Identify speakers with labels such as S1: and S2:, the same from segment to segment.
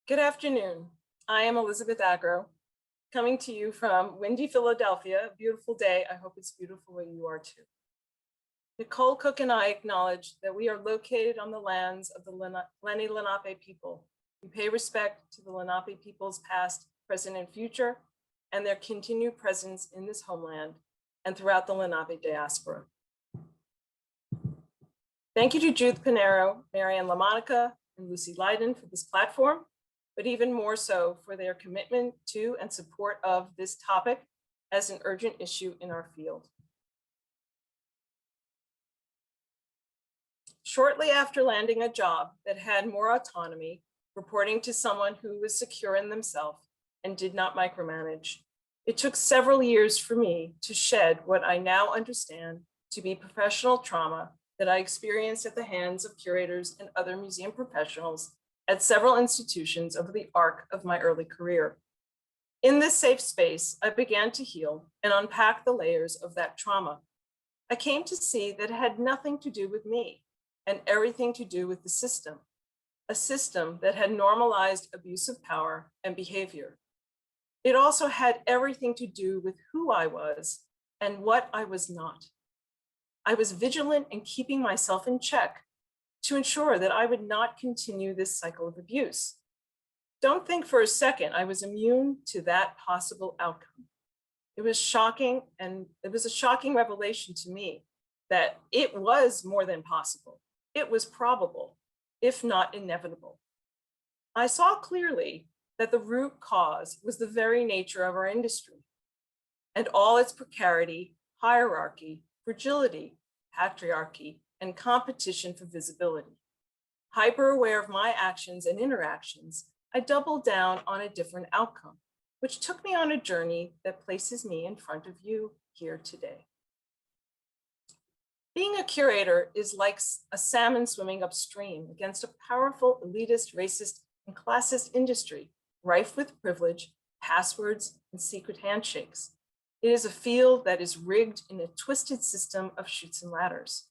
S1: Good afternoon. I am Elizabeth Agro, coming to you from windy Philadelphia. Beautiful day. I hope it's beautiful where you are too. Nicole Cook and I acknowledge that we are located on the lands of the Lenni Lenape people. We pay respect to the Lenape people's past, present, and future, and their continued presence in this homeland and throughout the Lenape diaspora. Thank you to Judith Pinero, Marianne LaMonica, and Lucy Leiden for this platform, but even more so for their commitment to and support of this topic as an urgent issue in our field. Shortly after landing a job that had more autonomy, reporting to someone who was secure in themselves and did not micromanage, it took several years for me to shed what I now understand to be professional trauma that I experienced at the hands of curators and other museum professionals at several institutions over the arc of my early career. In this safe space, I began to heal and unpack the layers of that trauma. I came to see that it had nothing to do with me and everything to do with the system, a system that had normalized abuse of power and behavior. It also had everything to do with who I was and what I was not. I was vigilant in keeping myself in check to ensure that I would not continue this cycle of abuse. Don't think for a second I was immune to that possible outcome. It was shocking, and it was a shocking revelation to me that it was more than possible. It was probable, if not inevitable. I saw clearly that the root cause was the very nature of our industry and all its precarity, hierarchy, fragility, patriarchy, and competition for visibility. Hyper aware of my actions and interactions, I doubled down on a different outcome, which took me on a journey that places me in front of you here today. Being a curator is like a salmon swimming upstream against a powerful, elitist, racist, and classist industry, rife with privilege, passwords, and secret handshakes. It is a field that is rigged in a twisted system of chutes and ladders.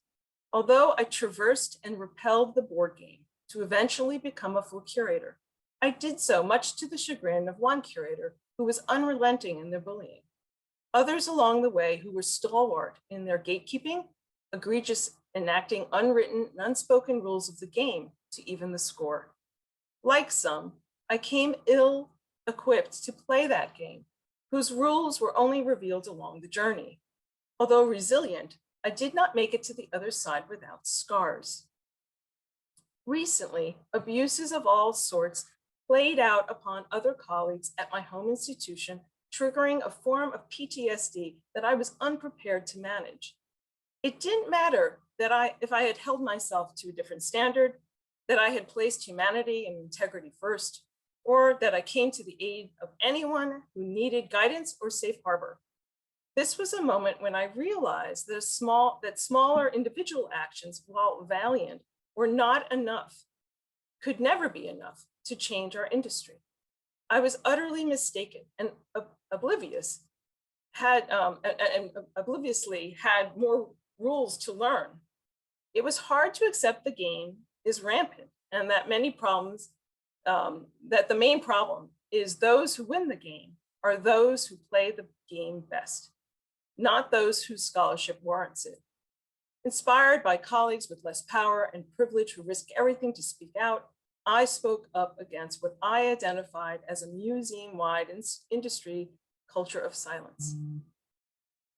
S1: Although I traversed and repelled the board game to eventually become a full curator, I did so much to the chagrin of one curator who was unrelenting in their bullying. Others along the way who were stalwart in their gatekeeping, egregious enacting unwritten and unspoken rules of the game to even the score. Like some, I came ill-equipped to play that game, whose rules were only revealed along the journey. Although resilient, I did not make it to the other side without scars. Recently, abuses of all sorts played out upon other colleagues at my home institution, triggering a form of PTSD that I was unprepared to manage. It didn't matter that if I had held myself to a different standard, that I had placed humanity and integrity first, or that I came to the aid of anyone who needed guidance or safe harbor. This was a moment when I realized that smaller individual actions, while valiant, were not enough, could never be enough to change our industry. I was utterly mistaken and obliviously had more rules to learn. It was hard to accept the game is rampant and that that the main problem is those who win the game are those who play the game best, not those whose scholarship warrants it. Inspired by colleagues with less power and privilege who risk everything to speak out, I spoke up against what I identified as a museum-wide industry culture of silence.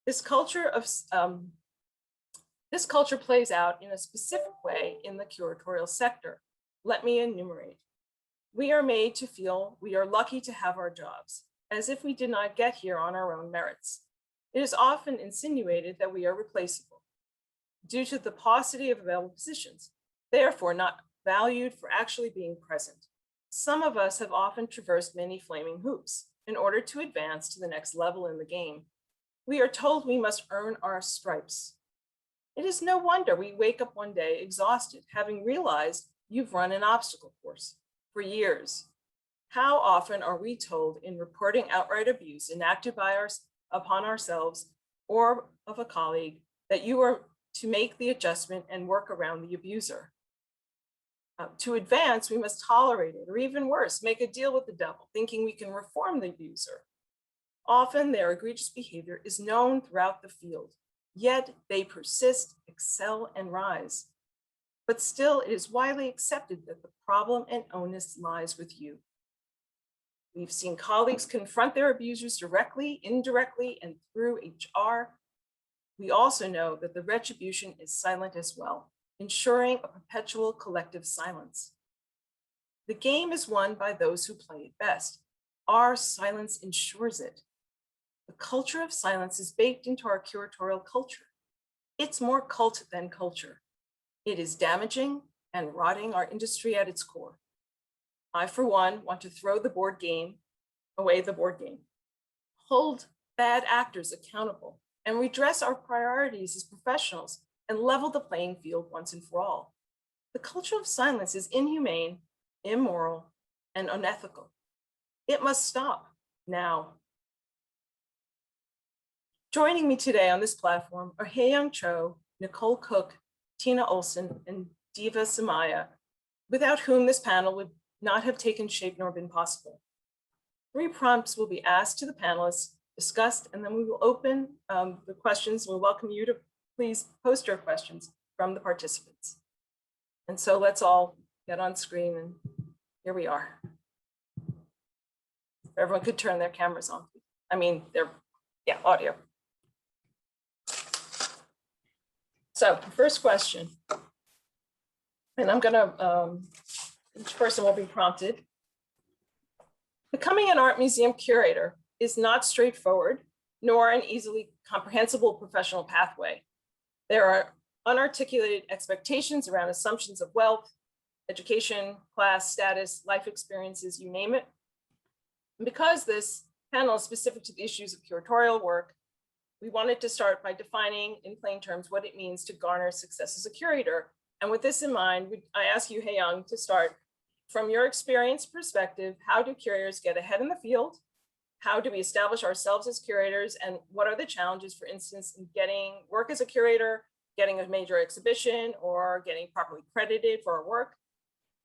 S1: This culture plays out in a specific way in the curatorial sector. Let me enumerate. We are made to feel we are lucky to have our jobs, as if we did not get here on our own merits. It is often insinuated that we are replaceable due to the paucity of available positions, therefore not valued for actually being present. Some of us have often traversed many flaming hoops in order to advance to the next level in the game. We are told we must earn our stripes. It is no wonder we wake up one day exhausted, having realized you've run an obstacle course for years. How often are we told in reporting outright abuse enacted upon ourselves or of a colleague that you are to make the adjustment and work around the abuser? To advance, we must tolerate it, or even worse, make a deal with the devil, thinking we can reform the abuser. Often their egregious behavior is known throughout the field, yet they persist, excel, and rise. But still, it is widely accepted that the problem and onus lies with you. We've seen colleagues confront their abusers directly, indirectly, and through HR. We also know that the retribution is silent as well, ensuring a perpetual collective silence. The game is won by those who play it best. Our silence ensures it. The culture of silence is baked into our curatorial culture. It's more cult than culture. It is damaging and rotting our industry at its core. I, for one, want to throw the board game away, hold bad actors accountable, and redress our priorities as professionals and level the playing field once and for all. The culture of silence is inhumane, immoral, and unethical. It must stop now. Joining me today on this platform are Hae-Young Cho, Nicole Cook, Tina Olson, and Diva Samaya, without whom this panel would not have taken shape nor been possible. 3 prompts will be asked to the panelists, discussed, and then we will open the questions. We'll welcome you to please post your questions from the participants. And so let's all get on screen, and here we are. If everyone could turn their cameras on. I mean, audio. So the first question, and I'm gonna, each person will be prompted. Becoming an art museum curator is not straightforward, nor an easily comprehensible professional pathway. There are unarticulated expectations around assumptions of wealth, education, class, status, life experiences, you name it. And because this panel is specific to the issues of curatorial work, we wanted to start by defining in plain terms what it means to garner success as a curator. And with this in mind, I ask you, Hae-Young, to start from your experience perspective. How do curators get ahead in the field? How do we establish ourselves as curators? And what are the challenges, for instance, in getting work as a curator, getting a major exhibition, or getting properly credited for our work?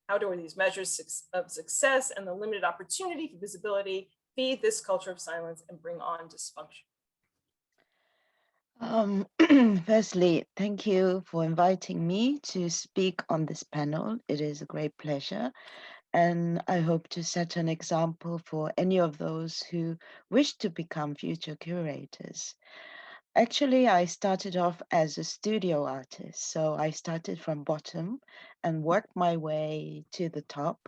S1: How do these measures of success and the limited opportunity for visibility feed this culture of silence and bring on dysfunction?
S2: Firstly, thank you for inviting me to speak on this panel. It is a great pleasure, and I hope to set an example for any of those who wish to become future curators. Actually, I started off as a studio artist. So I started from bottom and worked my way to the top.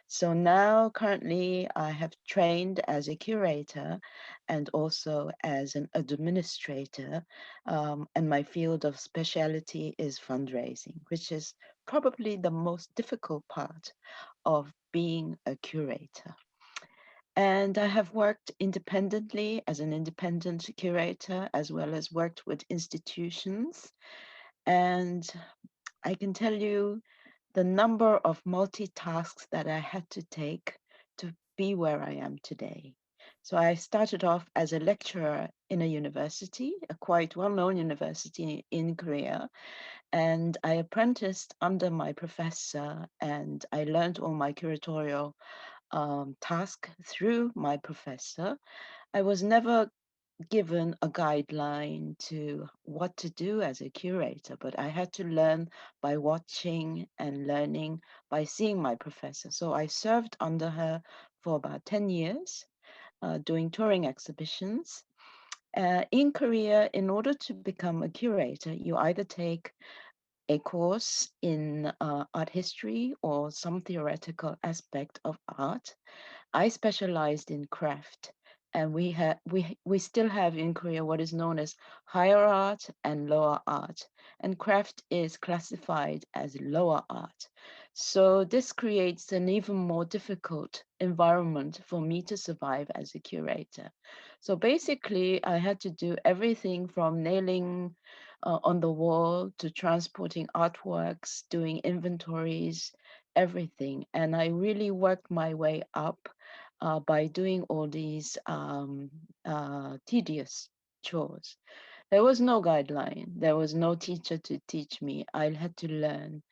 S2: So now currently I have trained as a curator and also as an administrator. And my field of specialty is fundraising, which is probably the most difficult part of being a curator. And I have worked independently as an independent curator, as well as worked with institutions. And I can tell you the number of multitasks that I had to take to be where I am today. So I started off as a lecturer in a university, a quite well-known university in Korea, and I apprenticed under my professor, and I learned all my curatorial task through my professor. I was never given a guideline to what to do as a curator, but I had to learn by watching and learning by seeing my professor. So I served under her for about 10 years, doing touring exhibitions. In Korea, in order to become a curator, you either take a course in art history or some theoretical aspect of art. I specialized in craft, and we still have in Korea what is known as higher art and lower art, and craft is classified as lower art. So this creates an even more difficult environment for me to survive as a curator. So basically, I had to do everything from nailing on the wall to transporting artworks, doing inventories, everything. And I really worked my way up by doing all these tedious chores. There was no guideline. There was no teacher to teach me. I had to learn.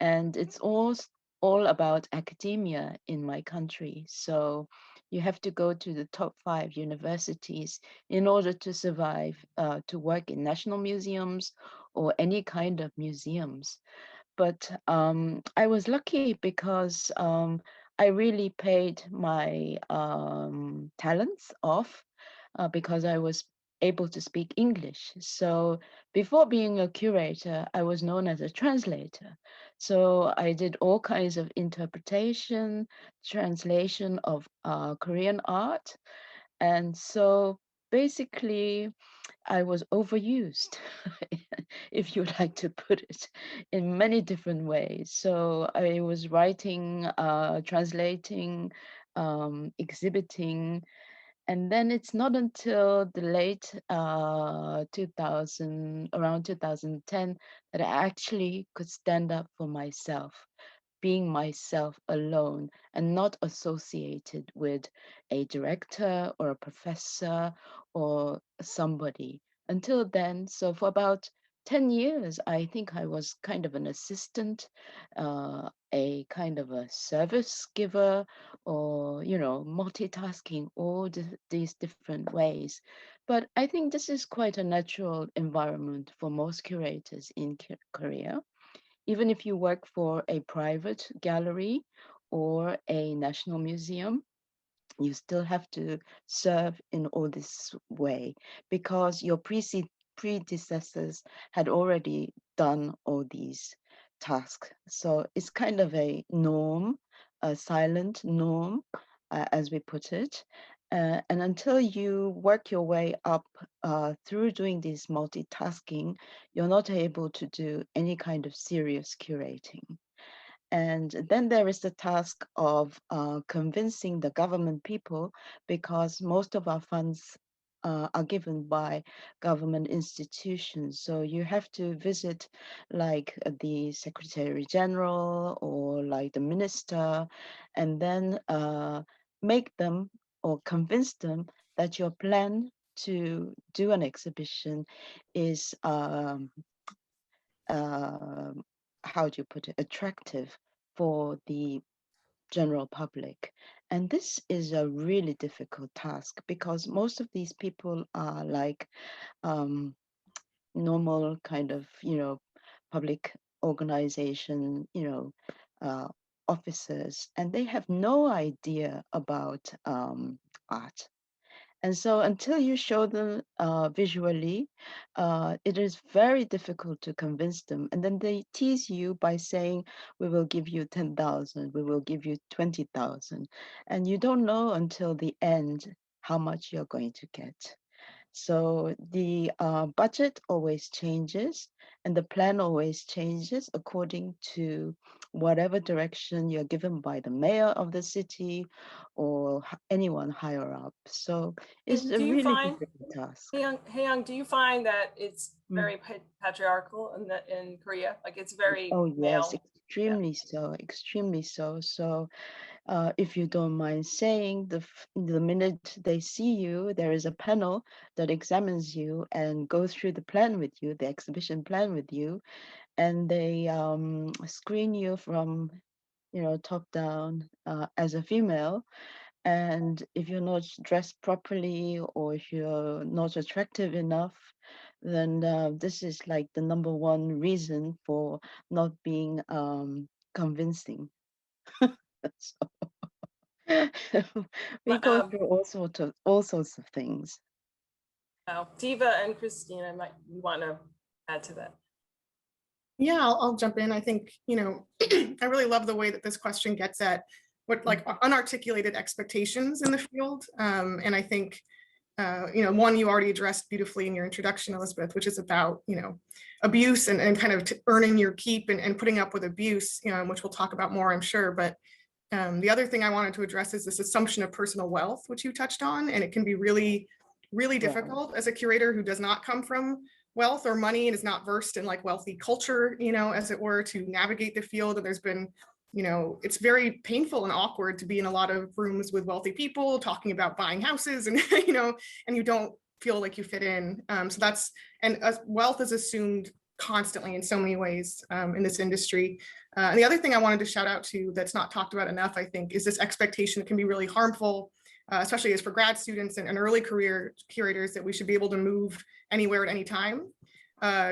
S2: And it's all all about academia in my country. So you have to go to the top 5 universities in order to survive, to work in national museums or any kind of museums. But I was lucky because I really paid my talents off because I was able to speak English. So before being a curator, I was known as a translator. So I did all kinds of interpretation, translation of Korean art. And so basically, I was overused, if you like to put it, in many different ways. So I was writing, translating, exhibiting, and then it's not until the late 2000, around 2010, that I actually could stand up for myself, being myself alone and not associated with a director or a professor or somebody. Until then, so for about 10 years, I think I was kind of an assistant, a kind of a service giver, or, multitasking all these different ways. But I think this is quite a natural environment for most curators in Korea, even if you work for a private gallery or a national museum. You still have to serve in all this way because your predecessors had already done all these tasks. So it's kind of a norm, a silent norm, as we put it. And until you work your way up through doing this multitasking, you're not able to do any kind of serious curating. And then there is the task of convincing the government people, because most of our funds are given by government institutions. So you have to visit like the Secretary General or like the minister, and then make them or convince them that your plan to do an exhibition is uh, how do you put it, attractive for the general public. And this is a really difficult task because most of these people are like um, normal kind of, public organization, officers, and they have no idea about art. And so until you show them visually, it is very difficult to convince them. And then they tease you by saying, we will give you 10,000, we will give you 20,000. And you don't know until the end how much you're going to get. So the budget always changes and the plan always changes according to whatever direction you're given by the mayor of the city or anyone higher up. So it's
S1: And
S2: a
S1: do you
S2: really
S1: find,
S2: difficult task.
S1: Hey Young, do you find that it's
S2: Mm.
S1: very patriarchal in Korea? Like it's very
S2: Oh, yes,
S1: male. Yeah.
S2: extremely so, extremely so. So if you don't mind saying, the minute they see you, there is a panel that examines you and goes through the plan with you, the exhibition plan with you, and they screen you from, top down as a female. And if you're not dressed properly or if you're not attractive enough, then this is like the number one reason for not being convincing. So we
S1: But,
S2: go through all sorts of things.
S1: wow. Diva and Christina, might you want to add to that?
S3: Yeah, I'll jump in. I think, I really love the way that this question gets at what like unarticulated expectations in the field. And I think, one you already addressed beautifully in your introduction, Elizabeth, which is about, abuse and kind of earning your keep and putting up with abuse, which we'll talk about more, I'm sure. But the other thing I wanted to address is this assumption of personal wealth, which you touched on, and it can be really, really difficult as a curator who does not come from wealth or money and is not versed in like wealthy culture, as it were, to navigate the field. And there's been, it's very painful and awkward to be in a lot of rooms with wealthy people talking about buying houses and, and you don't feel like you fit in. So that's, and wealth is assumed constantly in so many ways in this industry. And the other thing I wanted to shout out to that's not talked about enough, I think, is this expectation that can be really harmful, especially as for grad students and early career curators, that we should be able to move anywhere at any time,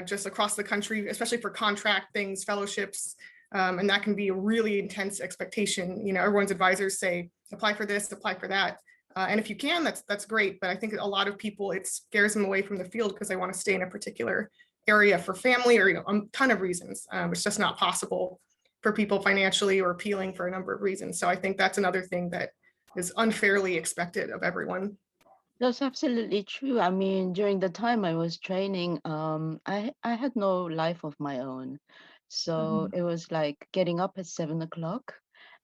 S3: just across the country, especially for contract things, fellowships. And that can be a really intense expectation. You know, everyone's advisors say, apply for this, apply for that. And if you can, that's great. But I think a lot of people, it scares them away from the field because they want to stay in a particular area for family or, you know, a ton of reasons. It's just not possible for people financially or appealing for a number of reasons. So I think that's another thing that is unfairly expected of everyone.
S2: That's absolutely true. I mean, during the time I was training, I had no life of my own. So it was like getting up at 7 o'clock,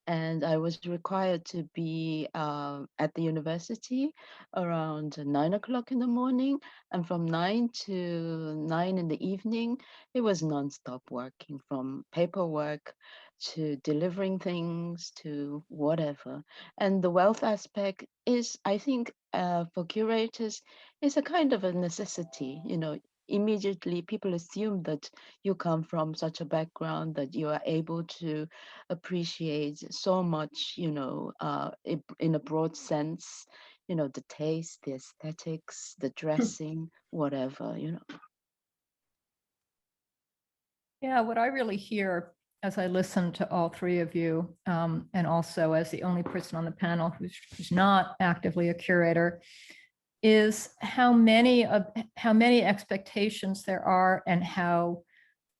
S2: and I was required to be at the university around 9 o'clock in the morning. And from 9 to 9 in the evening, it was nonstop working, from paperwork to delivering things to whatever. And the wealth aspect is, I think, for curators, is a kind of a necessity. You know, immediately people assume that you come from such a background that you are able to appreciate so much, you know, in a broad sense, you know, the taste, the aesthetics, the dressing, whatever, you know.
S4: Yeah, what I really hear as I listen to all three of you, and also as the only person on the panel who's not actively a curator, is how many expectations there are and how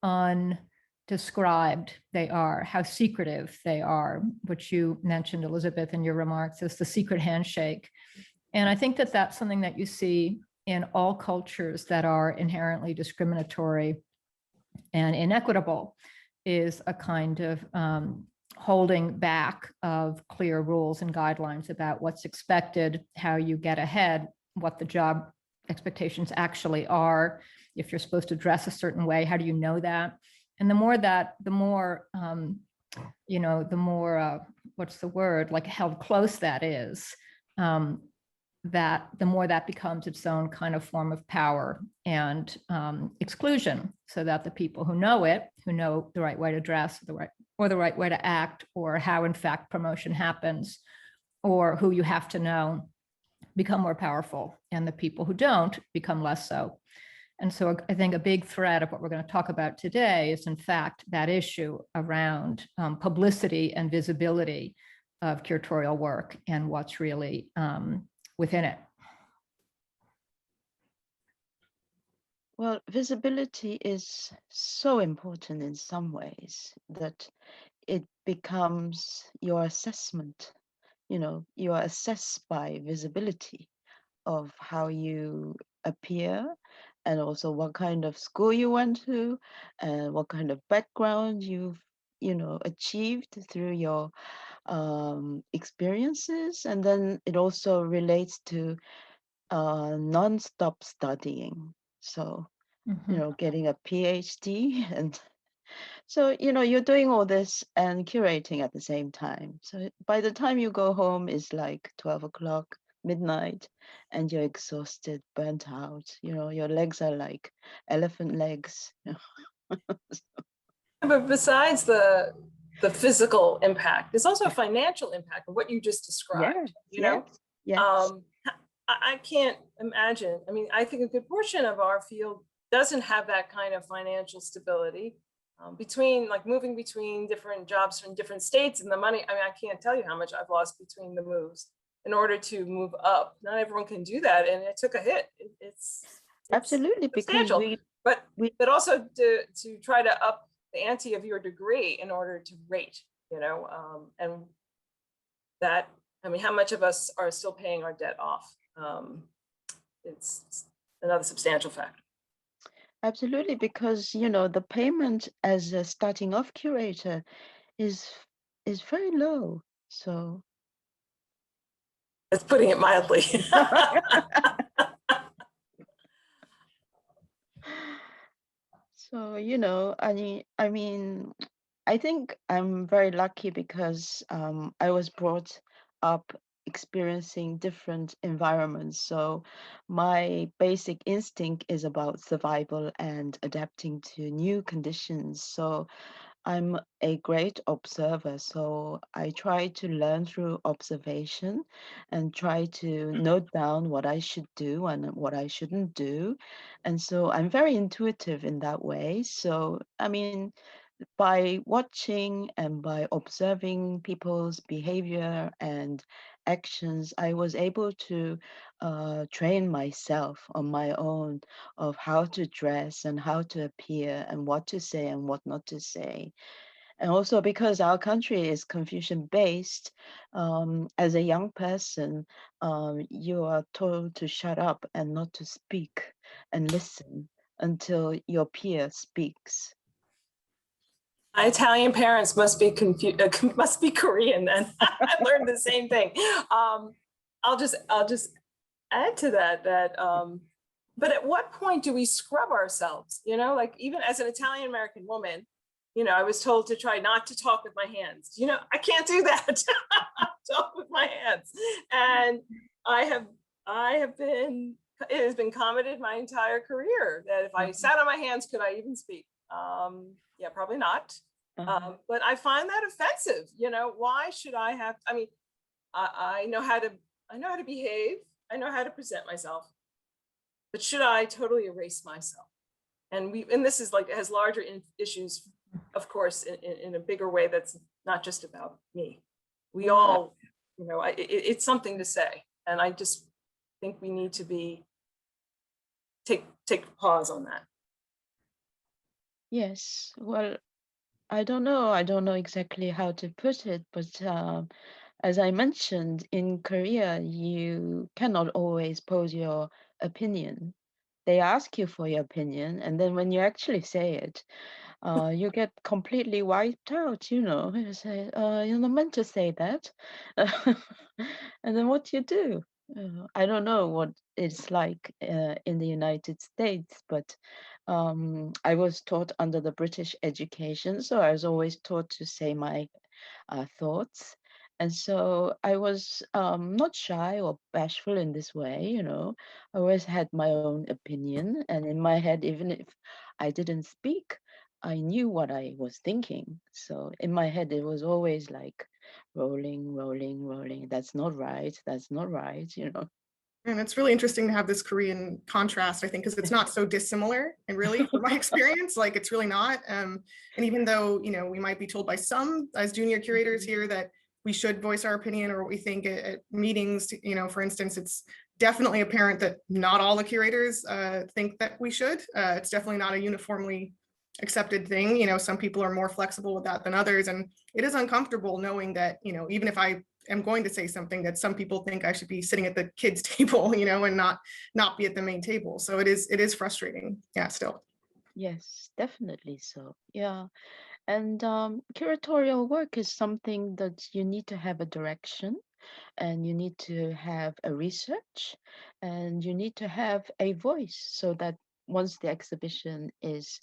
S4: undescribed they are, how secretive they are, which you mentioned, Elizabeth, in your remarks, as the secret handshake. And I think that that's something that you see in all cultures that are inherently discriminatory and inequitable, is a kind of holding back of clear rules and guidelines about what's expected, how you get ahead, what the job expectations actually are. If you're supposed to dress a certain way, how do you know that? And the more, you know, the more, what's the word, like how close that is, that the more that becomes its own kind of form of power and exclusion, so that the people who know it, who know the right way to dress, the right way to act, or how in fact promotion happens, or who you have to know, become more powerful, and the people who don't become less so. And so I think a big thread of what we're going to talk about today is, in fact, that issue around publicity and visibility of curatorial work and what's really within it.
S2: Well, visibility is so important in some ways that it becomes your assessment. You know, you are assessed by visibility of how you appear, and also what kind of school you went to, and what kind of background you've, you know, achieved through your experiences. And then it also relates to non-stop studying. So, you know, getting a PhD. And so, you know, you're doing all this and curating at the same time. So by the time you go home, it's like 12 o'clock, midnight, and you're exhausted, burnt out. You know, your legs are like elephant legs.
S1: But besides the physical impact, there's also a financial impact of what you just described. You know,
S2: yes.
S1: I can't imagine. I mean, I think a good portion of our field doesn't have that kind of financial stability. Between like moving between different jobs from different states, and the money, I mean, I can't tell you how much I've lost between the moves in order to move up. Not everyone can do that, and it took a hit. It's
S2: Absolutely, because
S1: but also to try to up the ante of your degree in order to rate, you know, and that, I mean, how much of us are still paying our debt off? It's another substantial factor.
S2: Absolutely, because, you know, the payment as a starting off curator is very low. So
S1: it's putting it mildly.
S2: So, you know, I mean, I think I'm very lucky because I was brought up experiencing different environments. So my basic instinct is about survival and adapting to new conditions. So I'm a great observer, so I try to learn through observation and try to note down what I should do and what I shouldn't do. And so I'm very intuitive in that way. So, I mean, by watching and by observing people's behavior and actions, I was able to train myself on my own of how to dress and how to appear and what to say and what not to say. And also because our country is Confucian based, as a young person, you are told to shut up and not to speak and listen until your peer speaks.
S1: My Italian parents must be must be Korean then. I learned the same thing. I'll just add to that but at what point do we scrub ourselves? You know, like even as an Italian American woman, you know, I was told to try not to talk with my hands. You know, I can't do that. Talk with my hands. And it has been commented my entire career that if I sat on my hands, could I even speak? Yeah, probably not. But I find that offensive. You know, why should I have? I mean, I know how to behave. I know how to present myself. But should I totally erase myself? And this is like has larger issues, of course, in a bigger way that's not just about me. We all, you know, it's something to say, and I just think we need to take a pause on that.
S2: Yes, well, I don't know exactly how to put it, but as I mentioned, in Korea, you cannot always pose your opinion. They ask you for your opinion, and then when you actually say it, you get completely wiped out, you know. You say, you're not meant to say that. And then what do you do? I don't know what it's like in the United States, but I was taught under the British education, so I was always taught to say my thoughts. And so I was not shy or bashful in this way, you know. I always had my own opinion, and in my head, even if I didn't speak, I knew what I was thinking. So in my head, it was always like rolling, rolling, rolling. That's not right. That's not right, you know.
S3: And it's really interesting to have this Korean contrast, I think, because it's not so dissimilar. And really, from my experience, like it's really not. And even though, you know, we might be told by some as junior curators here that we should voice our opinion or what we think at meetings, you know, for instance, it's definitely apparent that not all the curators think that we should. It's definitely not a uniformly accepted thing. You know, some people are more flexible with that than others. And it is uncomfortable knowing that, you know, even if I am going to say something that some people think I should be sitting at the kids' table, you know, and not be at the main table. So it is frustrating. Yeah, still.
S2: Yes, definitely so. Yeah. And curatorial work is something that you need to have a direction and you need to have a research and you need to have a voice so that once the exhibition is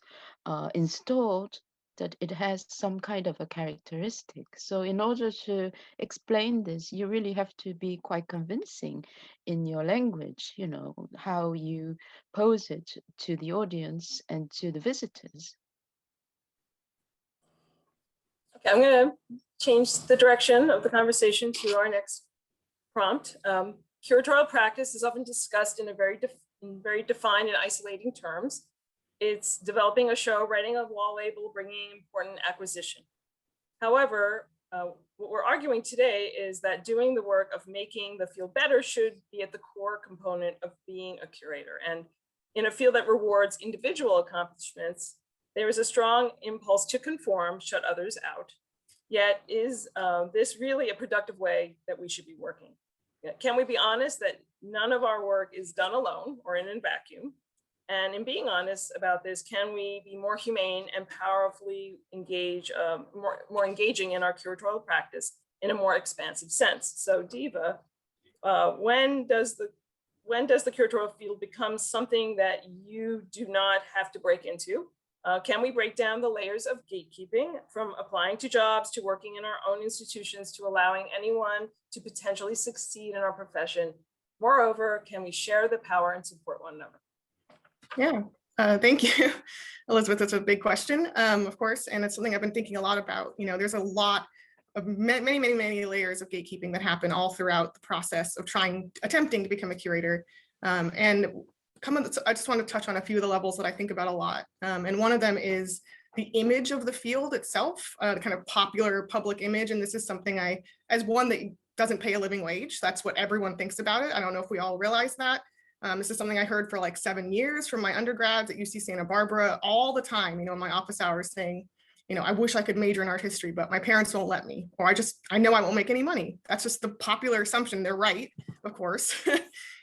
S2: installed, that it has some kind of a characteristic. So in order to explain this, you really have to be quite convincing in your language, you know, how you pose it to the audience and to the visitors.
S1: Okay, I'm going to change the direction of the conversation to our next prompt. Curatorial practice is often discussed in very defined and isolating terms. It's developing a show, writing a wall label, bringing important acquisition. However, what we're arguing today is that doing the work of making the field better should be at the core component of being a curator. And in a field that rewards individual accomplishments, there is a strong impulse to conform, shut others out. Yet is this really a productive way that we should be working? Can we be honest that none of our work is done alone or in a vacuum? And in being honest about this, can we be more humane and powerfully engage, more engaging in our curatorial practice in a more expansive sense? So Diva, when does the curatorial field become something that you do not have to break into, Can we break down the layers of gatekeeping from applying to jobs to working in our own institutions to allowing anyone to potentially succeed in our profession? Moreover, can we share the power and support one another?
S3: Yeah, thank you, Elizabeth. That's a big question, of course, and it's something I've been thinking a lot about. There's a lot of many layers of gatekeeping that happen all throughout the process of attempting to become a curator. I just want to touch on a few of the levels that I think about a lot. And one of them is the image of the field itself, the kind of popular public image. And this is something as one that doesn't pay a living wage, that's what everyone thinks about it. I don't know if we all realize that. This is something I heard for like 7 years from my undergrads at UC Santa Barbara all the time, in my office hours saying, I wish I could major in art history, but my parents won't let me, or I know I won't make any money. That's just the popular assumption. They're right, of course.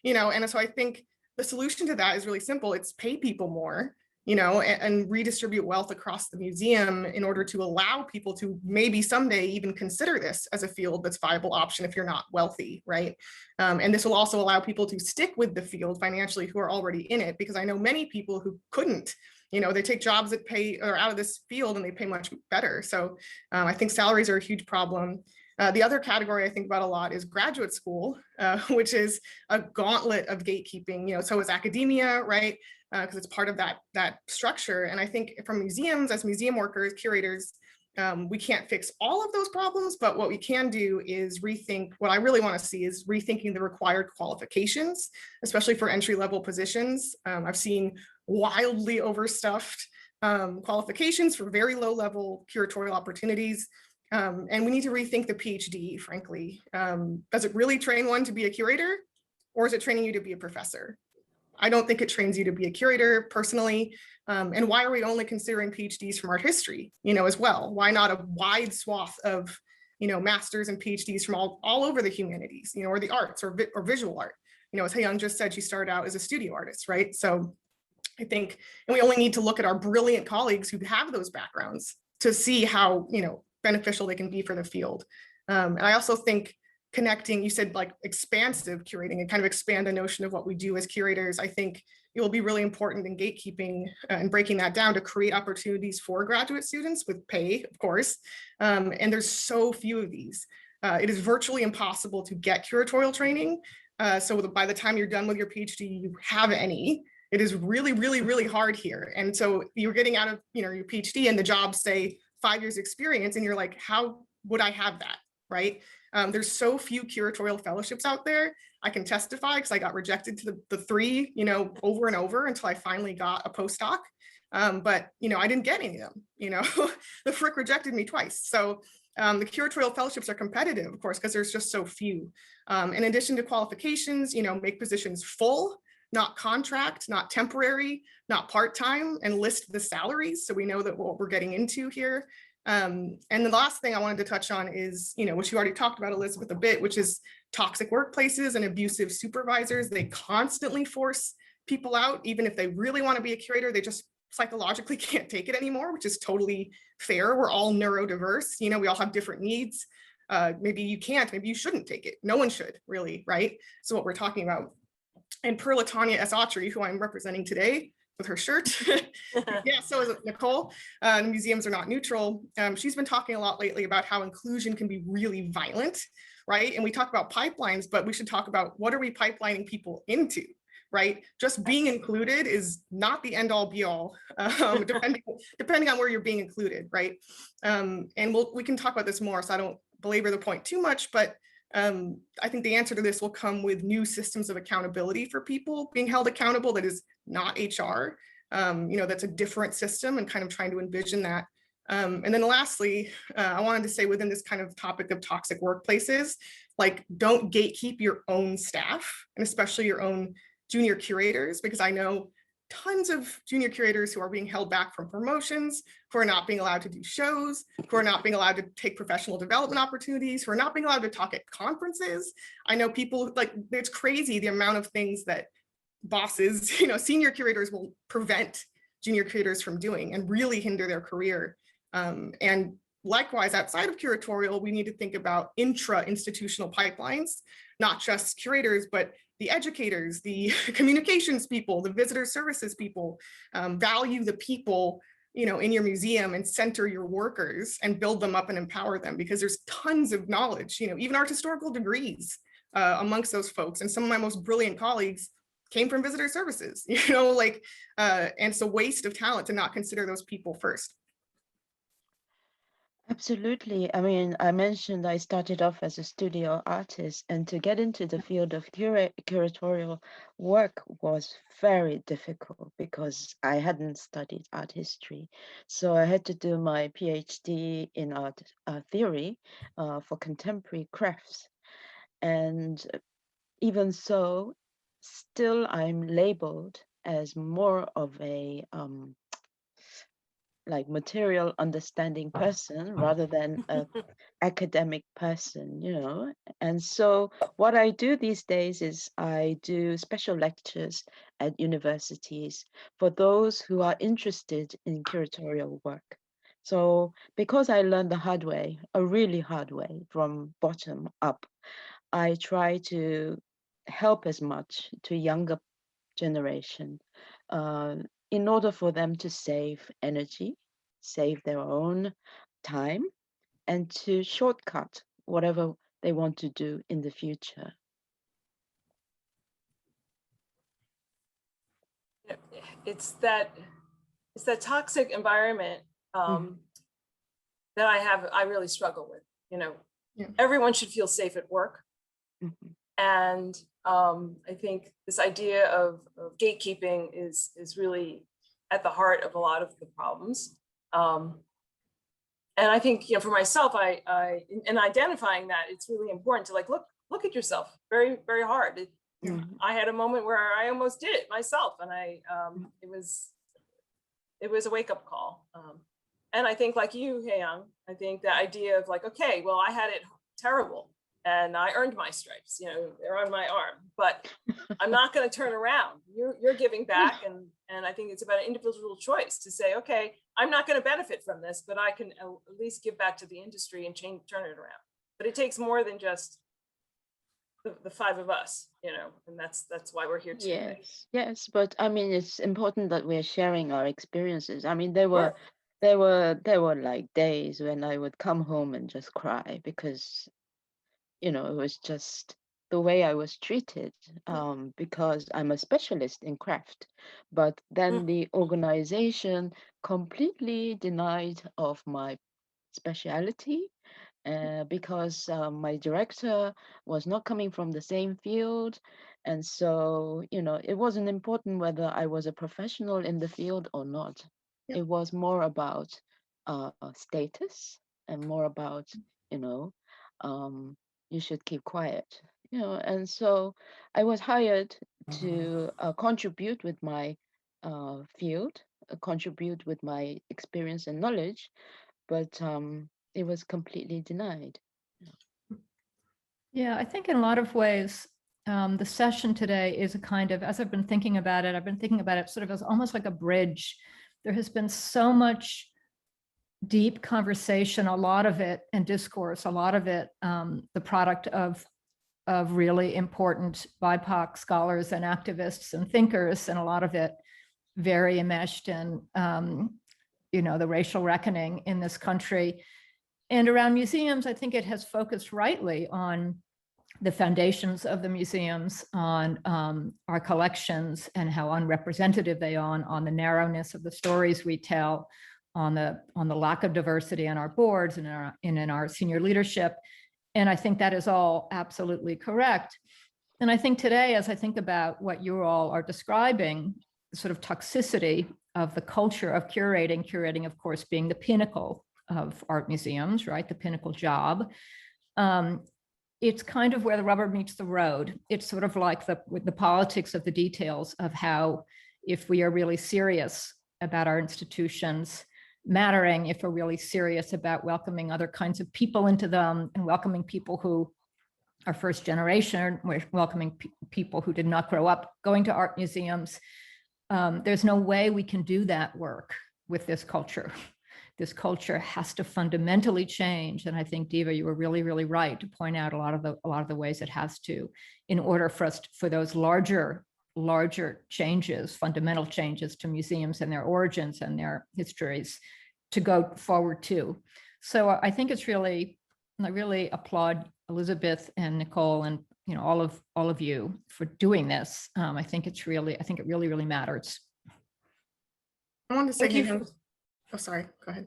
S3: And so I think the solution to that is really simple. It's pay people more, and redistribute wealth across the museum in order to allow people to maybe someday even consider this as a field that's viable option if you're not wealthy, right? And this will also allow people to stick with the field financially who are already in it, because I know many people who couldn't, they take jobs that pay or out of this field and they pay much better. So I think salaries are a huge problem. The other category I think about a lot is graduate school, which is a gauntlet of gatekeeping. So is academia, right? Because it's part of that structure. And I think from museums, as museum workers, curators, we can't fix all of those problems, but what we can do is rethink. What I really want to see is rethinking the required qualifications, especially for entry-level positions. I've seen wildly overstuffed qualifications for very low-level curatorial opportunities. And we need to rethink the PhD, frankly. Does it really train one to be a curator, or is it training you to be a professor? I don't think it trains you to be a curator personally. And why are we only considering PhDs from art history, as well? Why not a wide swath of, masters and PhDs from all over the humanities, or the arts or visual art? As Hayoung just said, she started out as a studio artist, right? So I think, and we only need to look at our brilliant colleagues who have those backgrounds to see how, beneficial they can be for the field. And I also think connecting, you said like expansive curating, and kind of expand the notion of what we do as curators. I think it will be really important in gatekeeping and breaking that down to create opportunities for graduate students with pay, of course. And there's so few of these. It is virtually impossible to get curatorial training. So by the time you're done with your PhD, you have any. It is really, really, really hard here. And so you're getting out of your PhD and the job say 5 years experience, and you're like, how would I have that, right? There's so few curatorial fellowships out there. I can testify because I got rejected to the 3, over and over until I finally got a postdoc. But, I didn't get any of them, the frick rejected me twice. So the curatorial fellowships are competitive, of course, because there's just so few. In addition to qualifications, make positions full, not contract, not temporary, not part-time, and list the salaries so we know that what we're getting into here. And the last thing I wanted to touch on is, which you already talked about, Elizabeth, a bit, which is toxic workplaces and abusive supervisors. They constantly force people out, even if they really want to be a curator, they just psychologically can't take it anymore, which is totally fair. We're all neurodiverse, we all have different needs. Maybe you can't, maybe you shouldn't take it. No one should, really, right? So what we're talking about. And per Latanya S. Autry, who I'm representing today with her shirt. Yeah, so is Nicole. The museums are not neutral. She's been talking a lot lately about how inclusion can be really violent, right? And we talk about pipelines, but we should talk about what are we pipelining people into, right? Just being included is not the end all be all, depending on where you're being included, right? And we can talk about this more, so I don't belabor the point too much, but I think the answer to this will come with new systems of accountability for people being held accountable that is not HR. That's a different system, and kind of trying to envision that. And then lastly, I wanted to say within this kind of topic of toxic workplaces, like don't gatekeep your own staff, and especially your own junior curators, because I know tons of junior curators who are being held back from promotions, who are not being allowed to do shows, who are not being allowed to take professional development opportunities, who are not being allowed to talk at conferences. I know people, like, it's crazy the amount of things that bosses, senior curators will prevent junior curators from doing and really hinder their career. And likewise, outside of curatorial, we need to think about intra-institutional pipelines, not just curators, but the educators, the communications people, the visitor services people, value the people in your museum and center your workers and build them up and empower them, because there's tons of knowledge, even art historical degrees amongst those folks. And some of my most brilliant colleagues came from visitor services, and it's a waste of talent to not consider those people first.
S2: Absolutely. I mean, I mentioned I started off as a studio artist, and to get into the field of curatorial work was very difficult because I hadn't studied art history. So I had to do my PhD in art theory for contemporary crafts. And even so, still I'm labeled as more of a like material understanding person rather than a academic person, And so what I do these days is I do special lectures at universities for those who are interested in curatorial work. So because I learned the hard way, a really hard way from bottom up, I try to help as much to younger generation uh, in order for them to save energy, save their own time, and to shortcut whatever they want to do in the future.
S1: It's that toxic environment that I really struggle with. Everyone should feel safe at work. And I think this idea of gatekeeping is really at the heart of a lot of the problems. And I think, for myself, I in identifying that, it's really important to look at yourself very, very hard. I had a moment where I almost did it myself, and it was a wake-up call. And I think, like you, Hae-young, I think the idea of okay, well, I had it terrible and I earned my stripes, they're on my arm, but I'm not going to turn around. You're giving back. And I think it's about an individual choice to say, okay, I'm not going to benefit from this, but I can at least give back to the industry and turn it around. But it takes more than just the five of us, and that's why we're here today.
S2: Yes, but I mean, it's important that we're sharing our experiences. I mean, there were like days when I would come home and just cry because it was just the way I was treated, because I'm a specialist in craft. But then the organization completely denied of my speciality, because my director was not coming from the same field. And so, it wasn't important whether I was a professional in the field or not.
S3: Yep.
S2: It was more about status and more about, you should keep quiet, And so I was hired to contribute with my field, contribute with my experience and knowledge, but it was completely denied.
S4: Yeah, I think in a lot of ways, the session today is a kind of, as I've been thinking about it sort of as almost like a bridge. There has been so much deep conversation, a lot of it, and discourse, a lot of it, the product of really important BIPOC scholars and activists and thinkers, and a lot of it very enmeshed in, the racial reckoning in this country. And around museums, I think it has focused rightly on the foundations of the museums, on our collections and how unrepresentative they are, on the narrowness of the stories we tell, on the lack of diversity on our boards and in our senior leadership. And I think that is all absolutely correct. And I think today, as I think about what you all are describing, the sort of toxicity of the culture of curating, of course, being the pinnacle of art museums, right? The pinnacle job. It's kind of where the rubber meets the road. It's sort of like the politics of the details of how, if we are really serious about our institutions mattering, if we're really serious about welcoming other kinds of people into them and welcoming people who are first generation, we're welcoming people who did not grow up going to art museums. There's no way we can do that work with this culture. This culture has to fundamentally change. And I think, Diva, you were really, really right to point out a lot of the ways it has to, in order for those larger larger changes, fundamental changes to museums and their origins and their histories to go forward to. So I think it's really, I really applaud Elizabeth and Nicole and all of you for doing this. I think it really matters.
S3: I wanted to say,
S1: Thank you.
S3: hey, oh, sorry, go ahead.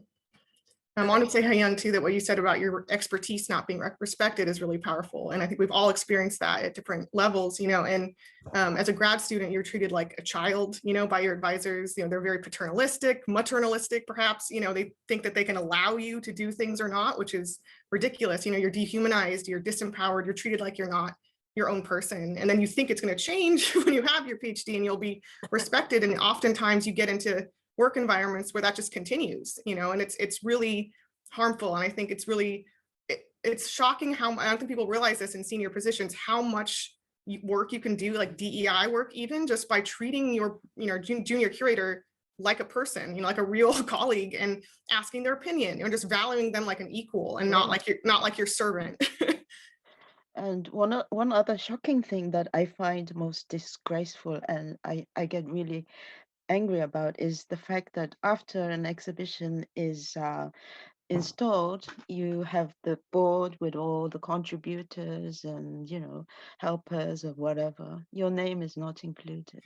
S3: I wanted to say, Hyun, too, that what you said about your expertise not being respected is really powerful. And I think we've all experienced that at different levels, and as a grad student, you're treated like a child, by your advisors. They're very paternalistic, maternalistic, perhaps, they think that they can allow you to do things or not, which is ridiculous. You're dehumanized, you're disempowered, you're treated like you're not your own person. And then you think it's going to change when you have your PhD and you'll be respected. And oftentimes you get into work environments where that just continues, and it's really harmful. And I think it's shocking how, I don't think people realize this in senior positions, how much work you can do, like DEI work, even just by treating your, junior curator like a person, like a real colleague, and asking their opinion, just valuing them like an equal and not like your servant.
S2: And one other shocking thing that I find most disgraceful, and I get really angry about, is the fact that after an exhibition is installed, you have the board with all the contributors and helpers or whatever. Your name is not included.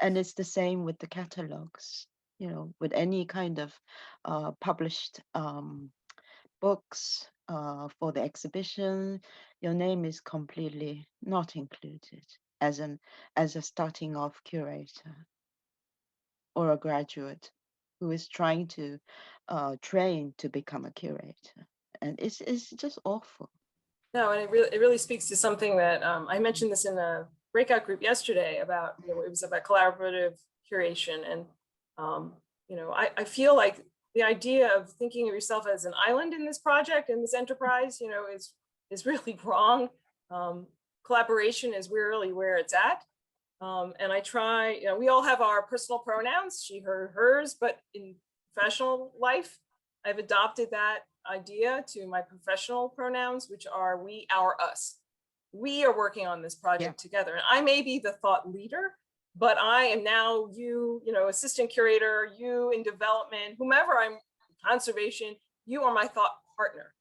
S2: And it's the same with the catalogs, with any kind of published books for the exhibition. Your name is completely not included as a starting off curator or a graduate who is trying to train to become a curator. And it's just awful.
S1: No, and it really speaks to something that I mentioned this in a breakout group yesterday about, it was about collaborative curation. And, I feel like the idea of thinking of yourself as an island in this project, in this enterprise, is really wrong. Collaboration is really where it's at. And I try, we all have our personal pronouns, she, her, hers, but in professional life, I've adopted that idea to my professional pronouns, which are we, our, us. We are working on this project together. And I may be the thought leader, but I am now you, assistant curator, you in development, whomever I'm in conservation, you are my thought partner.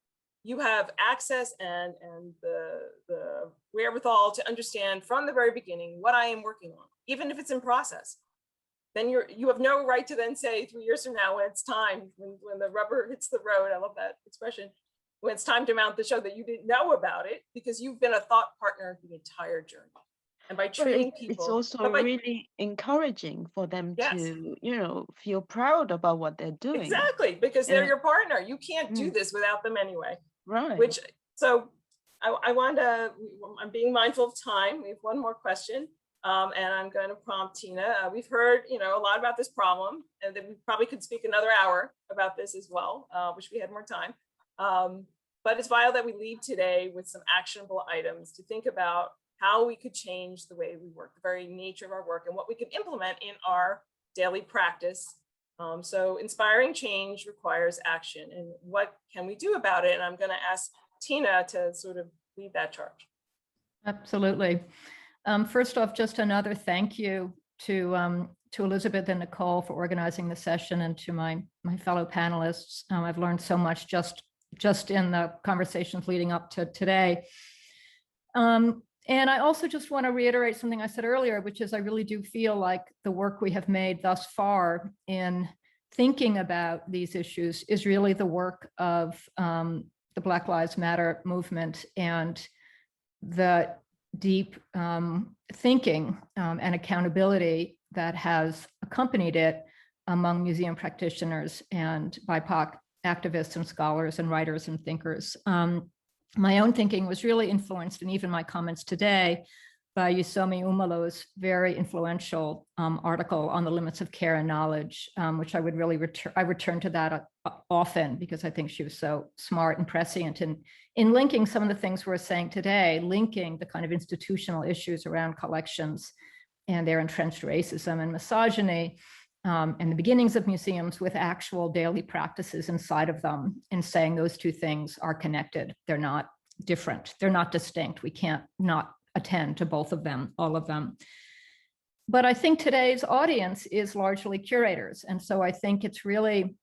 S1: You have access and the wherewithal to understand from the very beginning what I am working on, even if it's in process. Then you have no right to then say 3 years from now, when it's time, when the rubber hits the road, I love that expression, when it's time to mount the show, that you didn't know about it because you've been a thought partner the entire journey. And by treating people,
S2: it's also really encouraging for them to, feel proud about what they're doing.
S1: Exactly, because they're your partner. You can't do this without them anyway.
S2: Right.
S1: So I want to, I'm being mindful of time. We have one more question. And I'm going to prompt Tina. We've heard, a lot about this problem, and that we probably could speak another hour about this as well. Wish we had more time. But it's vital that we leave today with some actionable items to think about how we could change the way we work, the very nature of our work, and what we can implement in our daily practice. So inspiring change requires action, and what can we do about it? And I'm going to ask Tina to sort of lead that charge.
S4: Absolutely. First off, just another thank you to Elizabeth and Nicole for organizing the session, and to my fellow panelists. I've learned so much just in the conversations leading up to today. And I also just want to reiterate something I said earlier, which is I really do feel like the work we have made thus far in thinking about these issues is really the work of the Black Lives Matter movement, and the deep thinking and accountability that has accompanied it among museum practitioners and BIPOC activists and scholars and writers and thinkers. My own thinking was really influenced, and even my comments today, by Yusomi Umalo's very influential article on the limits of care and knowledge, which I would really return to that often, because I think she was so smart and prescient in linking some of the things we're saying today, linking the kind of institutional issues around collections and their entrenched racism and misogyny, and the beginnings of museums with actual daily practices inside of them, and saying those two things are connected. They're not different. They're not distinct. We can't not attend to both of them, all of them. But I think today's audience is largely curators. And so I think it's really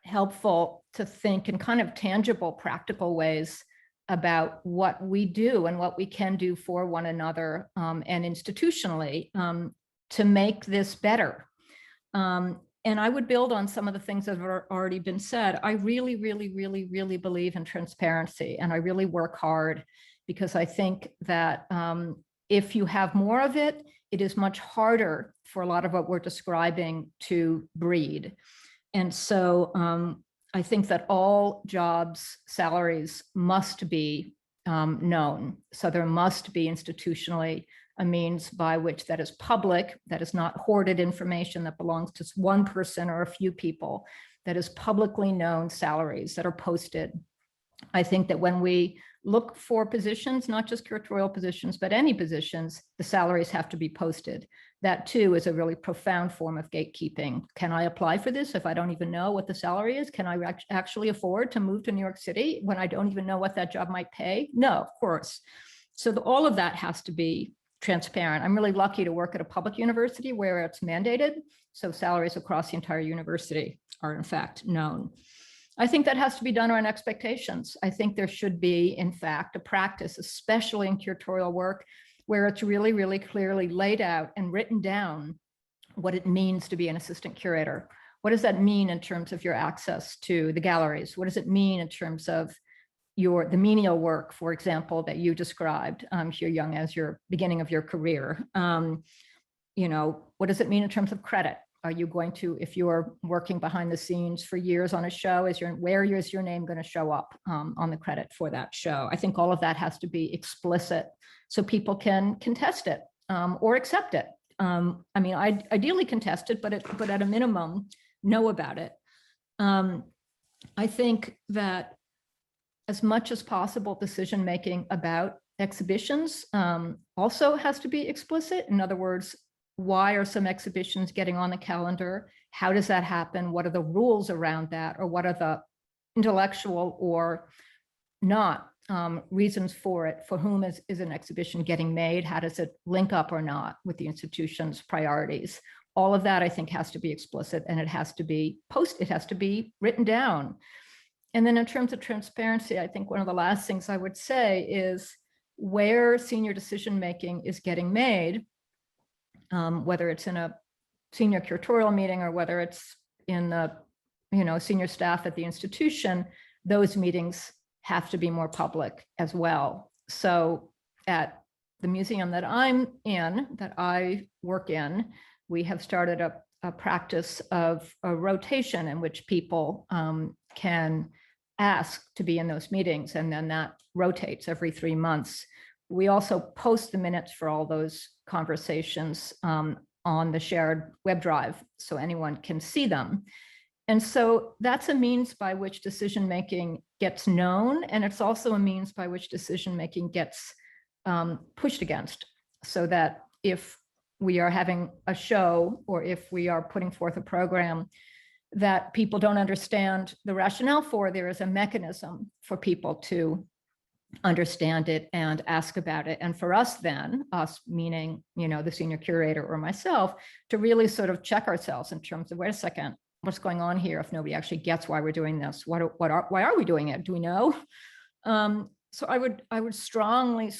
S4: helpful to think in kind of tangible, practical ways about what we do and what we can do for one another and institutionally to make this better. And I would build on some of the things that have already been said. I really, really, really, really believe in transparency, and I really work hard because I think that if you have more of it, it is much harder for a lot of what we're describing to breed. And so I think that all jobs, salaries must be known. So there must be institutionally a means by which that is public, that is not hoarded information that belongs to one person or a few people, that is publicly known salaries that are posted. I think that when we look for positions, not just curatorial positions, but any positions, the salaries have to be posted. That too is a really profound form of gatekeeping. Can I apply for this if I don't even know what the salary is? Can I actually afford to move to New York City when I don't even know what that job might pay? No, of course. So all of that has to be transparent. I'm really lucky to work at a public university where it's mandated. So salaries across the entire university are in fact known. I think that has to be done around expectations. I think there should be, in fact, a practice, especially in curatorial work, where it's really, really clearly laid out and written down what it means to be an assistant curator. What does that mean in terms of your access to the galleries? What does it mean in terms of the menial work, for example, that you described here, Young, as your beginning of your career? What does it mean in terms of credit? Are you going to, if you're working behind the scenes for years on a show, where is your name going to show up on the credit for that show? I think all of that has to be explicit so people can contest it or accept it. Ideally contest it, but at a minimum, know about it. I think that as much as possible, decision-making about exhibitions also has to be explicit. In other words, why are some exhibitions getting on the calendar? How does that happen? What are the rules around that? Or what are the intellectual or not reasons for it? For whom is an exhibition getting made? How does it link up or not with the institution's priorities? All of that, I think, has to be explicit, and it has to be it has to be written down. And then in terms of transparency, I think one of the last things I would say is where senior decision-making is getting made, whether it's in a senior curatorial meeting or whether it's in the senior staff at the institution, those meetings have to be more public as well. So at the museum that I'm in, that I work in, we have started a practice of a rotation in which people can ask to be in those meetings, and then that rotates every 3 months. We also post the minutes for all those conversations on the shared web drive so anyone can see them. And so that's a means by which decision-making gets known, and it's also a means by which decision-making gets pushed against, so that if we are having a show or if we are putting forth a program that people don't understand the rationale for, there is a mechanism for people to understand it and ask about it. And for us then, us meaning, the senior curator or myself, to really sort of check ourselves in terms of, wait a second, what's going on here if nobody actually gets why we're doing this? Why are we doing it? Do we know? So I would strongly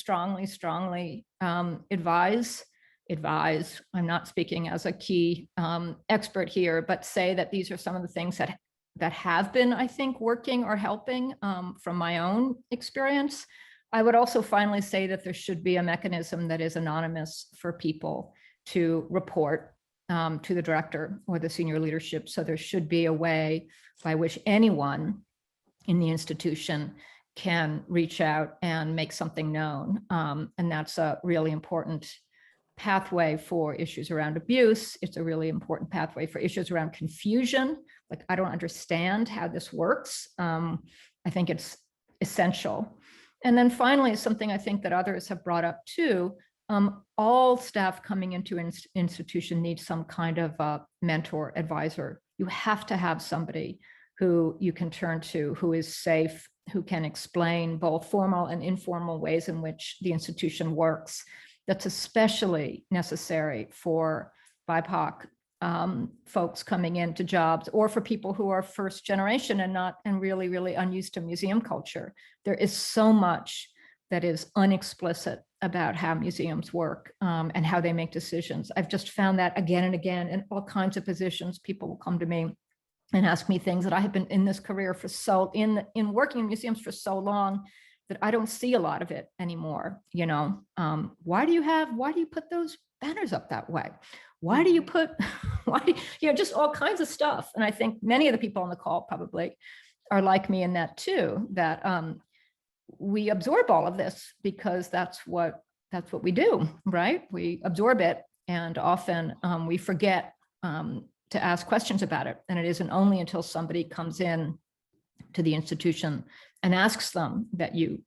S4: advise, I'm not speaking as a key expert here, but say that these are some of the things that have been, I think, working or helping from my own experience. I would also finally say that there should be a mechanism that is anonymous for people to report to the director or the senior leadership. So there should be a way by which anyone in the institution can reach out and make something known. And that's a really important pathway for issues around abuse. It's a really important pathway for issues around confusion. Like, I don't understand how this works. I think it's essential. And then finally, something I think that others have brought up too, all staff coming into an institution needs some kind of a mentor, advisor. You have to have somebody who you can turn to, who is safe, who can explain both formal and informal ways in which the institution works. that's especially necessary for BIPOC folks coming into jobs, or for people who are first generation and really unused to museum culture. There is so much that is unexplicit about how museums work and how they make decisions. I've just found that again and again in all kinds of positions. People will come to me and ask me things that I have been in this career for in working in museums for so long that I don't see a lot of it anymore. You know, why do you put those banners up that way? Why do you put, just all kinds of stuff. And I think many of the people on the call probably are like me in that too, that we absorb all of this because that's what we do, right? We absorb it, and often we forget to ask questions about it. And it isn't only until somebody comes in to the institution and asks them that you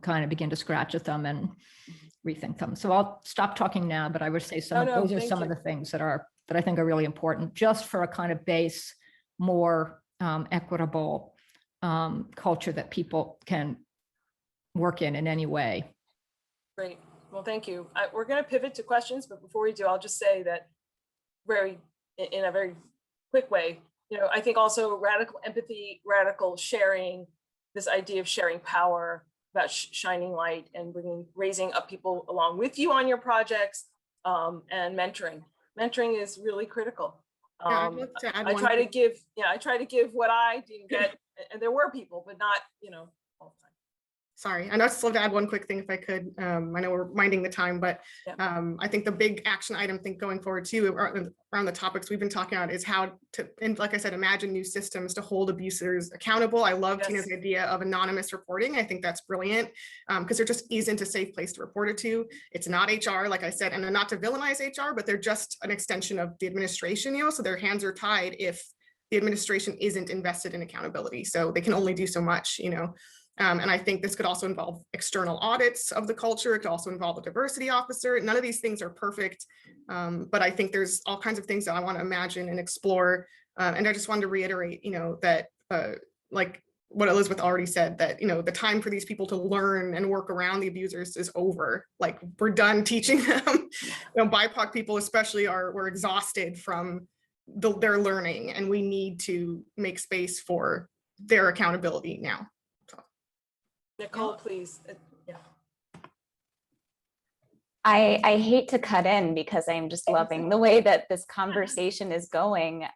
S4: kind of begin to scratch at them and rethink them. So I'll stop talking now, but I would say those are some of the things that I think are really important, just for a kind of base, more equitable culture that people can work in any way.
S1: Great. Well, thank you. We're going to pivot to questions, but before we do, I'll just say that in a very quick way, I think also radical empathy, radical sharing, this idea of sharing power, about shining light and raising up people along with you on your projects, and mentoring. Mentoring is really critical.
S3: I'd love to add
S1: I try to give what I didn't get, and there were people, but not, all the time.
S3: Sorry, I know I'd just love to add one quick thing if I could. I know we're minding the time, but I think the big action item going forward too, around the topics we've been talking about, is how to, and like I said, imagine new systems to hold abusers accountable. I love Tina's idea of anonymous reporting. I think that's brilliant, because there just isn't a safe place to report it to. It's not HR, like I said, and not to villainize HR, but they're just an extension of the administration, so their hands are tied if the administration isn't invested in accountability. So they can only do so much, and I think this could also involve external audits of the culture. It could also involve a diversity officer. None of these things are perfect, but I think there's all kinds of things that I want to imagine and explore. And I just wanted to reiterate, that like what Elizabeth already said, that, the time for these people to learn and work around the abusers is over. Like, we're done teaching them. BIPOC people especially we're exhausted from their learning, and we need to make space for their accountability now.
S1: Nicole, please.
S5: I hate to cut in because I'm just loving the way that this conversation is going.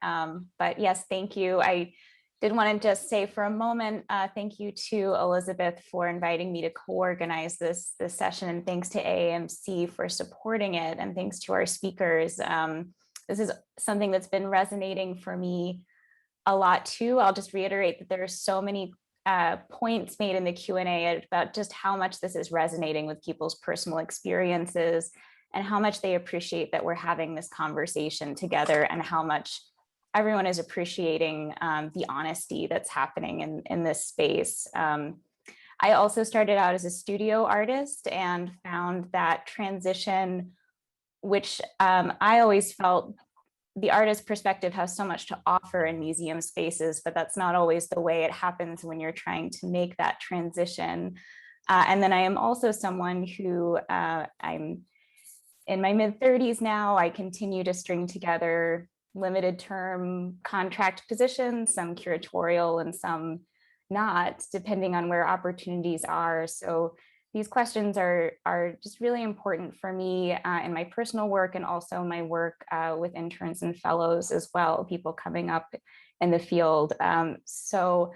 S5: But yes, thank you. I did want to just say for a moment, thank you to Elizabeth for inviting me to co-organize this session, and thanks to AAMC for supporting it, and thanks to our speakers. This is something that's been resonating for me a lot too. I'll just reiterate that there are so many points made in the Q&A about just how much this is resonating with people's personal experiences, and how much they appreciate that we're having this conversation together, and how much everyone is appreciating the honesty that's happening in this space. I also started out as a studio artist and found that transition, which I always felt the artist perspective has so much to offer in museum spaces, but that's not always the way it happens when you're trying to make that transition. And then I am also someone who, I'm in my mid-30s now. I continue to string together limited term contract positions, some curatorial and some not, depending on where opportunities are. So these questions are just really important for me in my personal work, and also my work with interns and fellows as well, people coming up in the field. So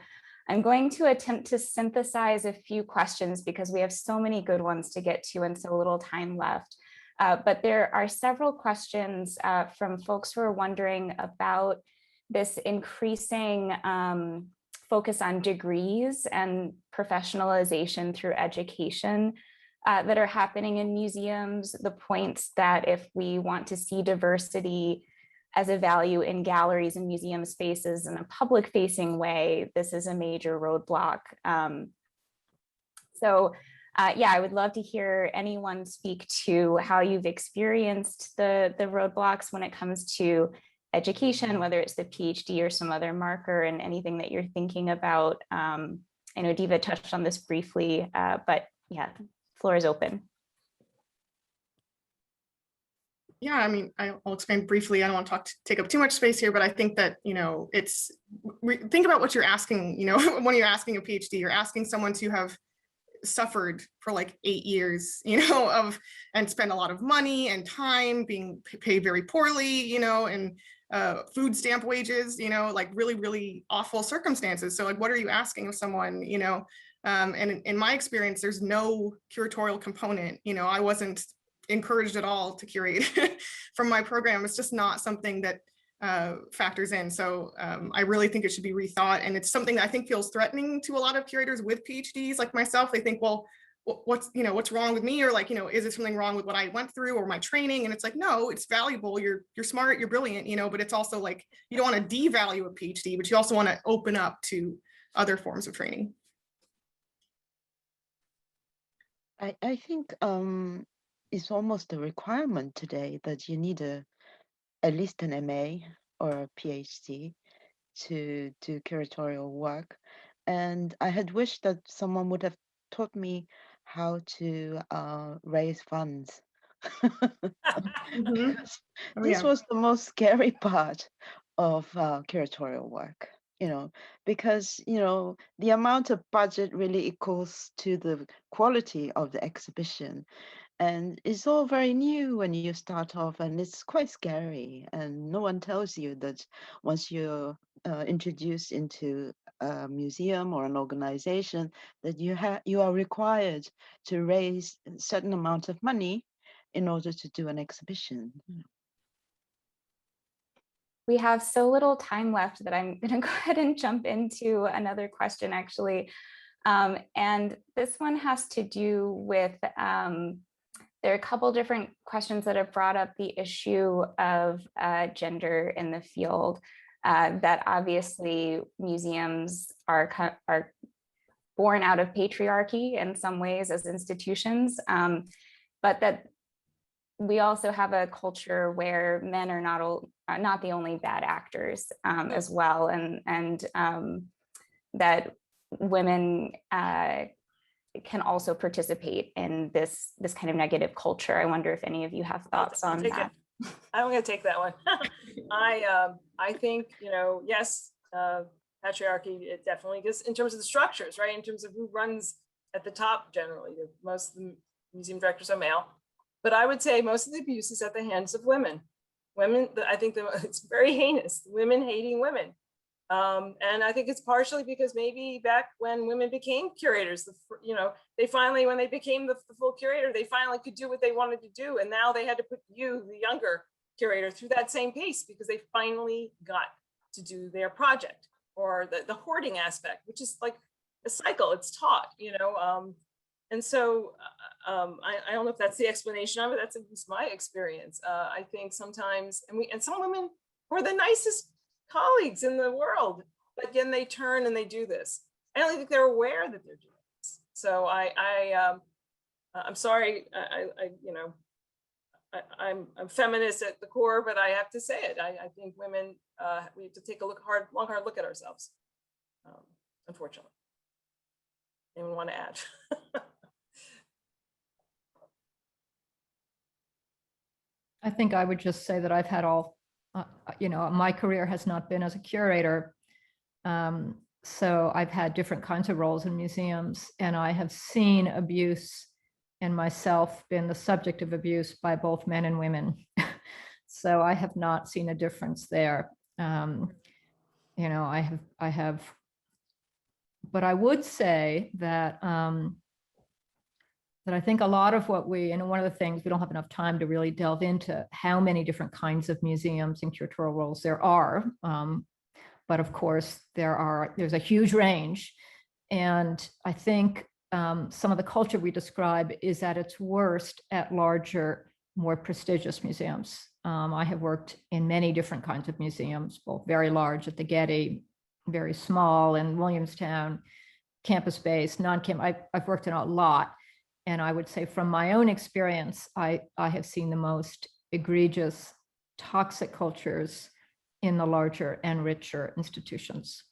S5: I'm going to attempt to synthesize a few questions because we have so many good ones to get to and so little time left. But there are several questions from folks who are wondering about this increasing focus on degrees and professionalization through education that are happening in museums. The points that if we want to see diversity as a value in galleries and museum spaces in a public facing way, this is a major roadblock. Yeah, I would love to hear anyone speak to how you've experienced the roadblocks when it comes to education, whether it's the PhD or some other marker, and anything that you're thinking about. I know Diva touched on this briefly, but yeah, the floor is open.
S3: Yeah, I mean, I'll explain briefly. I don't want to take up too much space here, but I think that, think about what you're asking, when you're asking a PhD, you're asking someone to have suffered for like 8 years, and spend a lot of money and time being paid very poorly, and food stamp wages, like really, really awful circumstances. So like, what are you asking of someone, and in my experience, there's no curatorial component. I wasn't encouraged at all to curate from my program. It's just not something that factors in. So I really think it should be rethought. And it's something that I think feels threatening to a lot of curators with PhDs like myself. They think, well, what's wrong with me? Or like, is there something wrong with what I went through or my training? And it's like, no, it's valuable. You're smart, you're brilliant, but it's also like, you don't want to devalue a PhD, but you also want to open up to other forms of training.
S2: I think it's almost a requirement today that you need at least an MA or a PhD to do curatorial work. And I had wished that someone would have taught me how to raise funds.
S3: Mhm.
S2: Because
S3: Oh,
S2: this
S3: yeah.
S2: was the most scary part of curatorial work, because, the amount of budget really equals to the quality of the exhibition. And it's all very new when you start off, and it's quite scary. And no one tells you that once you're introduced into a museum or an organization, that you are required to raise a certain amount of money in order to do an exhibition.
S5: We have so little time left that I'm going to go ahead and jump into another question, actually. And this one has to do with, there are a couple different questions that have brought up the issue of gender in the field, that obviously museums are born out of patriarchy in some ways as institutions, but that we also have a culture where men are not the only bad actors as well, and that women can also participate in this kind of negative culture. I wonder if any of you have thoughts on that.
S1: I'm going to take that one. I think, yes, patriarchy, it definitely gets in terms of the structures, right? In terms of who runs at the top, generally, most of the museum directors are male. But I would say most of the abuse is at the hands of women. I think it's very heinous, women hating women. And I think it's partially because maybe back when women became curators, they finally, when they became the full curator, they finally could do what they wanted to do. And now they had to put you, the younger curator, through that same pace because they finally got to do their project, or the hoarding aspect, which is like a cycle, it's taught, and so I don't know if that's the explanation of it. That's at least my experience. I think sometimes, and some women who are the nicest colleagues in the world, but then they turn and they do this. I don't think they're aware that they're doing this. So I'm sorry. I'm feminist at the core, but I have to say it. I think women, we have to take a long hard look at ourselves. Unfortunately. Anyone want to add?
S4: I think I would just say that I've had my career has not been as a curator. So I've had different kinds of roles in museums, and I have seen abuse and myself been the subject of abuse by both men and women. So I have not seen a difference there. I have, but I would say that that I think a lot of what one of the things, we don't have enough time to really delve into how many different kinds of museums and curatorial roles there are. But of course, there's a huge range. And I think some of the culture we describe is at its worst at larger, more prestigious museums. I have worked in many different kinds of museums, both very large at the Getty, very small in Williamstown, campus-based, non-campus. I've worked in a lot. And I would say from my own experience, I have seen the most egregious, toxic cultures in the larger and richer institutions.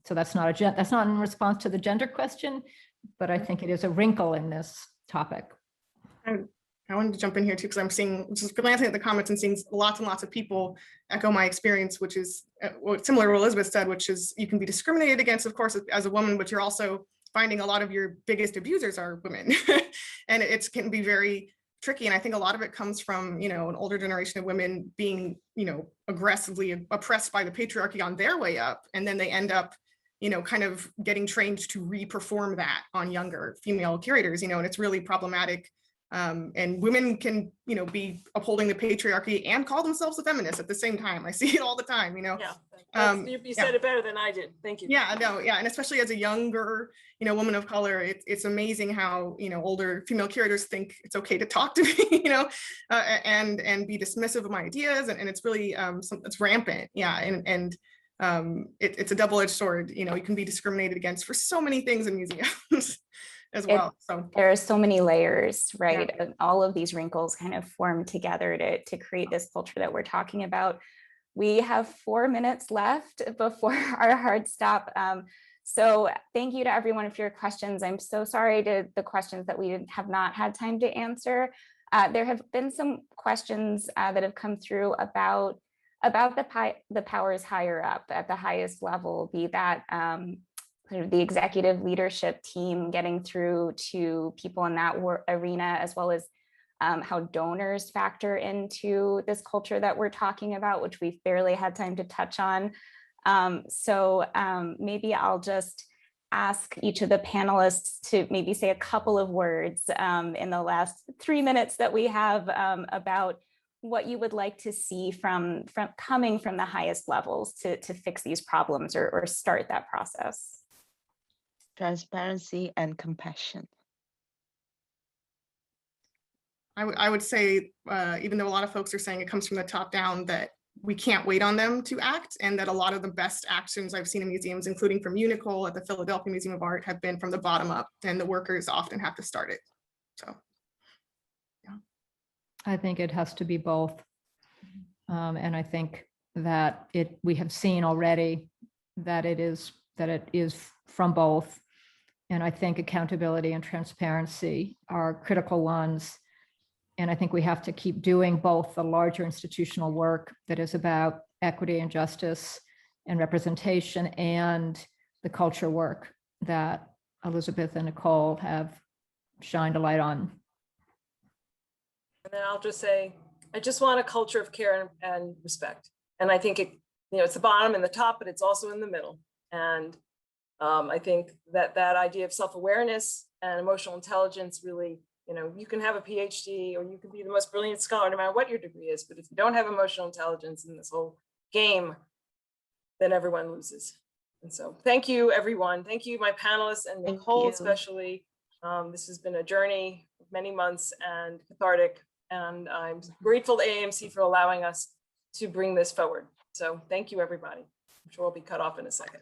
S4: So that's not in response to the gender question, but I think it is a wrinkle in this topic.
S3: I wanted to jump in here too, because I'm seeing, just glancing at the comments and seeing lots and lots of people echo my experience, which is similar to what Elizabeth said, which is you can be discriminated against, of course, as a woman, but you're also finding a lot of your biggest abusers are women. And it can be very tricky. And I think a lot of it comes from, an older generation of women being, aggressively oppressed by the patriarchy on their way up. And then they end up, kind of getting trained to re-perform that on younger female curators, and it's really problematic. And women can, be upholding the patriarchy and call themselves a feminist at the same time. I see it all the time,
S1: Yeah, you said it better than I did. Thank you.
S3: Yeah, no, yeah, and especially as a younger, woman of color, it's amazing how older female curators think it's okay to talk to me, and be dismissive of my ideas, and it's really it's rampant, yeah, and it's a double-edged sword. You can be discriminated against for so many things in museums. As well. So
S5: there are so many layers, right?
S3: Yeah.
S5: And all of these wrinkles kind of form together to create this culture that we're talking about. We have 4 minutes left before our hard stop. So thank you to everyone for your questions. I'm so sorry to the questions that we have not had time to answer. There have been some questions that have come through about the powers higher up at the highest level, be that sort of the executive leadership team getting through to people in that arena, as well as how donors factor into this culture that we're talking about, which we've barely had time to touch on. So maybe I'll just ask each of the panelists to maybe say a couple of words in the last 3 minutes that we have about what you would like to see from coming from the highest levels to fix these problems or start that process.
S2: Transparency and compassion.
S3: I would say, even though a lot of folks are saying it comes from the top down, that we can't wait on them to act, and that a lot of the best actions I've seen in museums, including from Unicol at the Philadelphia Museum of Art, have been from the bottom up, and the workers often have to start it. So, yeah.
S4: I think it has to be both. And I think that we have seen already that it is from both. And I think accountability and transparency are critical ones. And I think we have to keep doing both the larger institutional work that is about equity and justice and representation, and the culture work that Elizabeth and Nicole have shined a light on.
S1: And then I'll just say, I just want a culture of care and respect. And I think it's the bottom and the top, but it's also in the middle. And I think that idea of self-awareness and emotional intelligence really, you can have a PhD or you can be the most brilliant scholar no matter what your degree is, but if you don't have emotional intelligence in this whole game, then everyone loses. And so thank you, everyone. Thank you, my panelists, and Nicole especially. This has been a journey of many months and cathartic, and I'm grateful to AAMC for allowing us to bring this forward. So thank you, everybody. I'm sure I'll be cut off in a second.